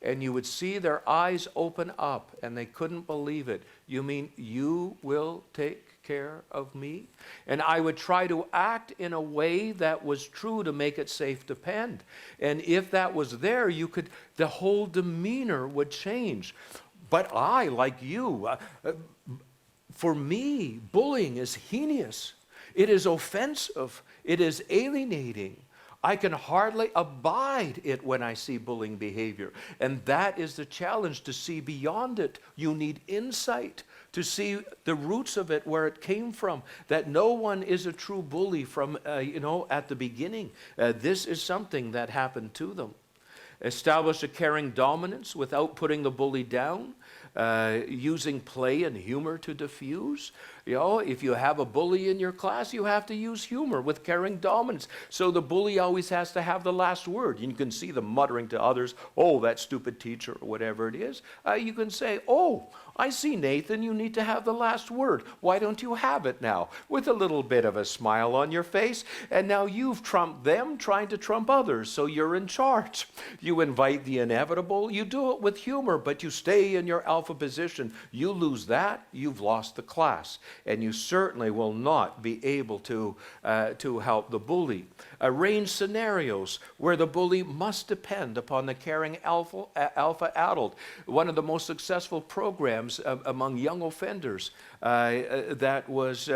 And you would see their eyes open up and they couldn't believe it. You mean you will take care of me? And I would try to act in a way that was true to make it safe to depend. And if that was there, the whole demeanor would change. But I, like you, For me, bullying is heinous. It is offensive. It is alienating. I can hardly abide it when I see bullying behavior. And that is the challenge, to see beyond it. You need insight to see the roots of it, where it came from, that no one is a true bully from, at the beginning. This is something that happened to them. Establish a caring dominance without putting the bully down. Using play and humor to diffuse. If you have a bully in your class, you have to use humor with caring dominance. So the bully always has to have the last word. You can see them muttering to others, "Oh, that stupid teacher," or whatever it is. You can say, "Oh, I see, Nathan, you need to have the last word. Why don't you have it now?" With a little bit of a smile on your face. And now you've trumped them trying to trump others, so you're in charge. You invite the inevitable. You do it with humor, but you stay in your alpha position. You lose that, you've lost the class. And you certainly will not be able to help the bully. Arrange scenarios where the bully must depend upon the caring alpha adult. One of the most successful programs among young offenders that was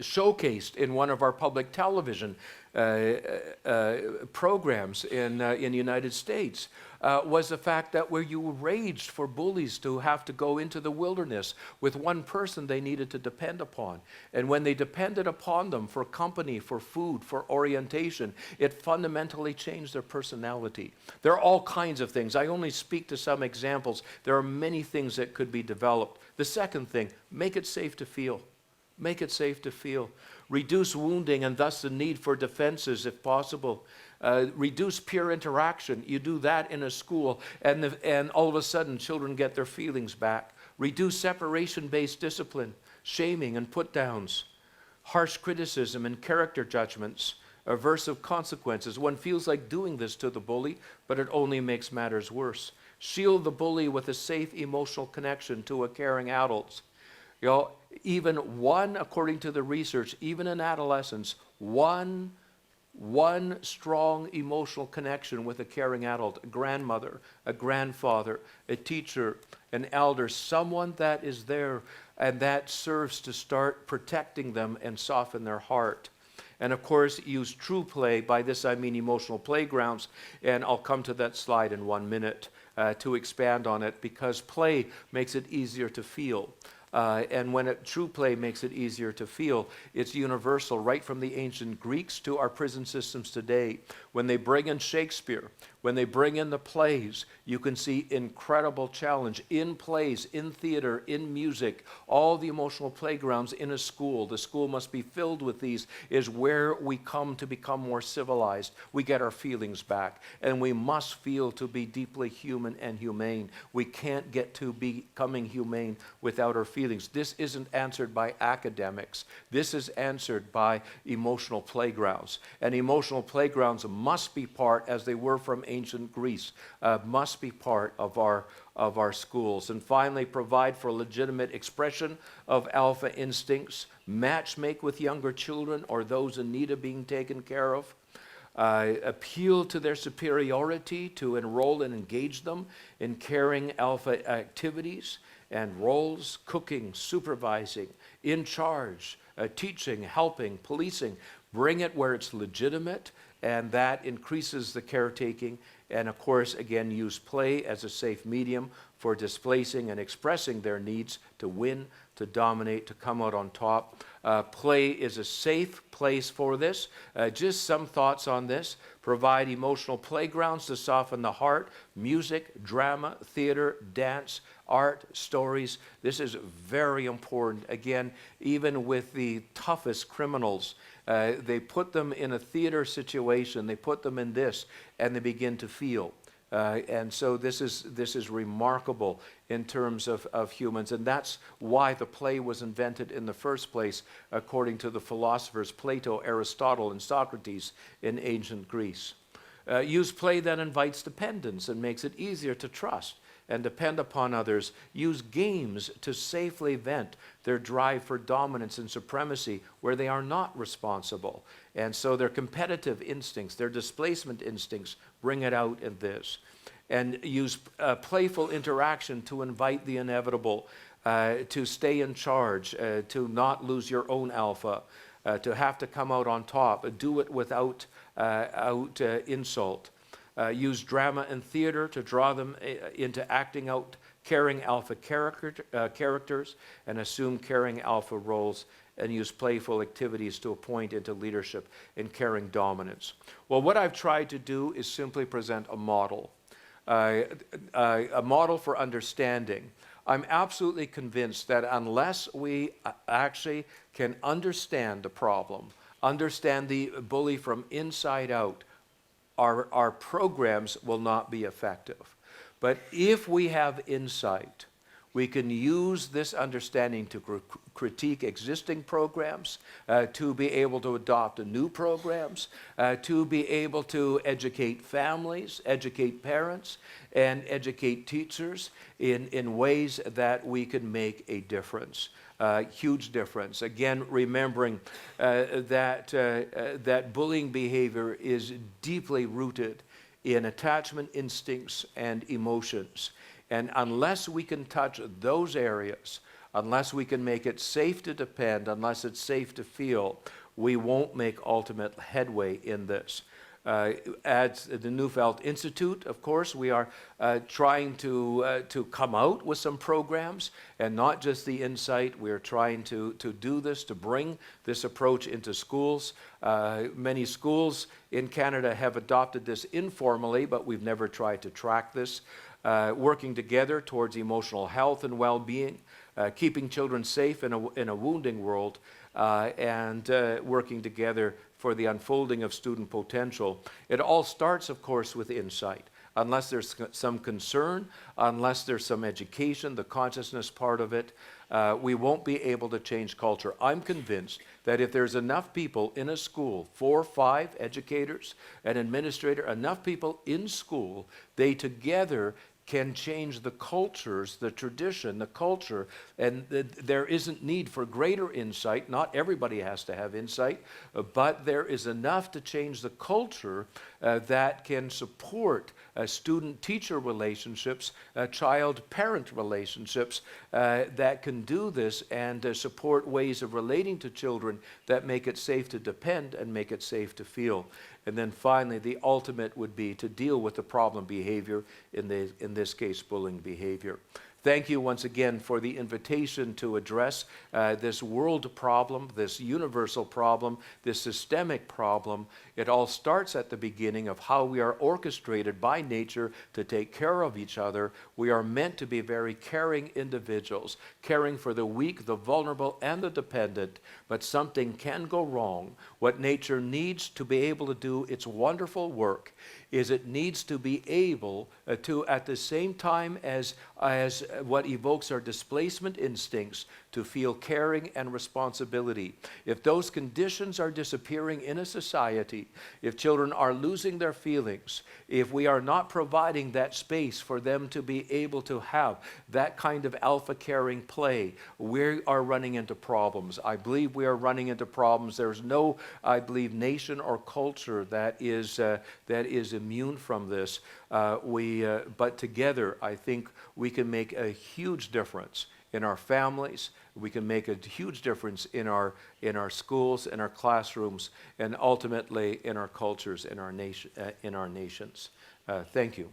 showcased in one of our public television programs in the United States was the fact that where you raged for bullies to have to go into the wilderness with one person they needed to depend upon. And when they depended upon them for company, for food, for orientation, it fundamentally changed their personality. There are all kinds of things. I only speak to some examples. There are many things that could be developed. The second thing, make it safe to feel. Make it safe to feel. Reduce wounding and thus the need for defenses if possible. Reduce peer interaction. You do that in a school and all of a sudden children get their feelings back. Reduce separation-based discipline, shaming and put-downs, harsh criticism and character judgments, aversive consequences. One feels like doing this to the bully, but it only makes matters worse. Shield the bully with a safe emotional connection to a caring adult. Even one, according to the research, even in adolescence, one strong emotional connection with a caring adult, a grandmother, a grandfather, a teacher, an elder, someone that is there and that serves to start protecting them and soften their heart. And of course, use true play. By this I mean emotional playgrounds, and I'll come to that slide in 1 minute to expand on it, because play makes it easier to feel. And when true play makes it easier to feel, it's universal, right from the ancient Greeks to our prison systems today. When they bring in Shakespeare, when they bring in the plays, you can see incredible challenge in plays, in theater, in music, all the emotional playgrounds in a school. The school must be filled with these, is where we come to become more civilized. We get our feelings back, and we must feel to be deeply human and humane. We can't get to becoming humane without our feelings. This isn't answered by academics. This is answered by emotional playgrounds. And emotional playgrounds must be part, as they were from ancient Greece, must be part of our schools. And finally, provide for legitimate expression of alpha instincts. Matchmake with younger children or those in need of being taken care of. Appeal to their superiority to enroll and engage them in caring alpha activities and roles, cooking, supervising, in charge, teaching, helping, policing. Bring it where it's legitimate, and that increases the caretaking. And of course, again, use play as a safe medium for displacing and expressing their needs to win, to dominate, to come out on top. Play is a safe place for this. Just some thoughts on this. Provide emotional playgrounds to soften the heart. Music, drama, theater, dance, art, stories. This is very important. Again, even with the toughest criminals, they put them in a theater situation, they put them in this, and they begin to feel. And so this is remarkable in terms of humans, and that's why the play was invented in the first place, according to the philosophers Plato, Aristotle, and Socrates in ancient Greece. Use play that invites dependence and makes it easier to trust and depend upon others. Use games to safely vent their drive for dominance and supremacy where they are not responsible. And so their competitive instincts, their displacement instincts, bring it out in this. and use playful interaction to invite the inevitable, to stay in charge, to not lose your own alpha, to have to come out on top, do it without insult. Use drama and theater to draw them into acting out caring alpha characters and assume caring alpha roles, and use playful activities to appoint into leadership and caring dominance. Well, what I've tried to do is simply present a model for understanding. I'm absolutely convinced that unless we actually can understand the problem, understand the bully from inside out, our programs will not be effective. But if we have insight, we can use this understanding to critique existing programs, to be able to adopt new programs, to be able to educate families, educate parents, and educate teachers in ways that we can make a difference. Huge difference. Again, remembering that bullying behavior is deeply rooted in attachment instincts and emotions. And unless we can touch those areas, unless we can make it safe to depend, unless it's safe to feel, we won't make ultimate headway in this. At the Neufeld Institute, of course, we are trying to come out with some programs, and not just the insight. We are trying to do this, to bring this approach into schools. Many schools in Canada have adopted this informally, but we've never tried to track this. Working together towards emotional health and well-being, keeping children safe in a wounding world, and working together for the unfolding of student potential. It all starts, of course, with insight. Unless there's some concern, unless there's some education, the consciousness part of it, we won't be able to change culture. I'm convinced that if there's enough people in a school, 4 or 5 educators, an administrator, enough people in school, they together can change the cultures, the tradition, the culture, and there isn't need for greater insight. Not everybody has to have insight, but there is enough to change the culture that can support student-teacher relationships, child-parent relationships, that can do this and support ways of relating to children that make it safe to depend and make it safe to feel. And then finally, the ultimate would be to deal with the problem behavior, in this case, bullying behavior. Thank you once again for the invitation to address this world problem, this universal problem, this systemic problem. It all starts at the beginning of how we are orchestrated by nature to take care of each other. We are meant to be very caring individuals, caring for the weak, the vulnerable, and the dependent, but something can go wrong. What nature needs to be able to do its wonderful work is it needs to be able to, at the same time as what evokes our displacement instincts, to feel caring and responsibility. If those conditions are disappearing in a society, if children are losing their feelings, if we are not providing that space for them to be able to have that kind of alpha caring play, we are running into problems. I believe we are running into problems. There's no, I believe, nation or culture that is immune from this. But together, I think we can make a huge difference in our families. We can make a huge difference in our schools, in our classrooms, and ultimately in our cultures, in our nations. Thank you.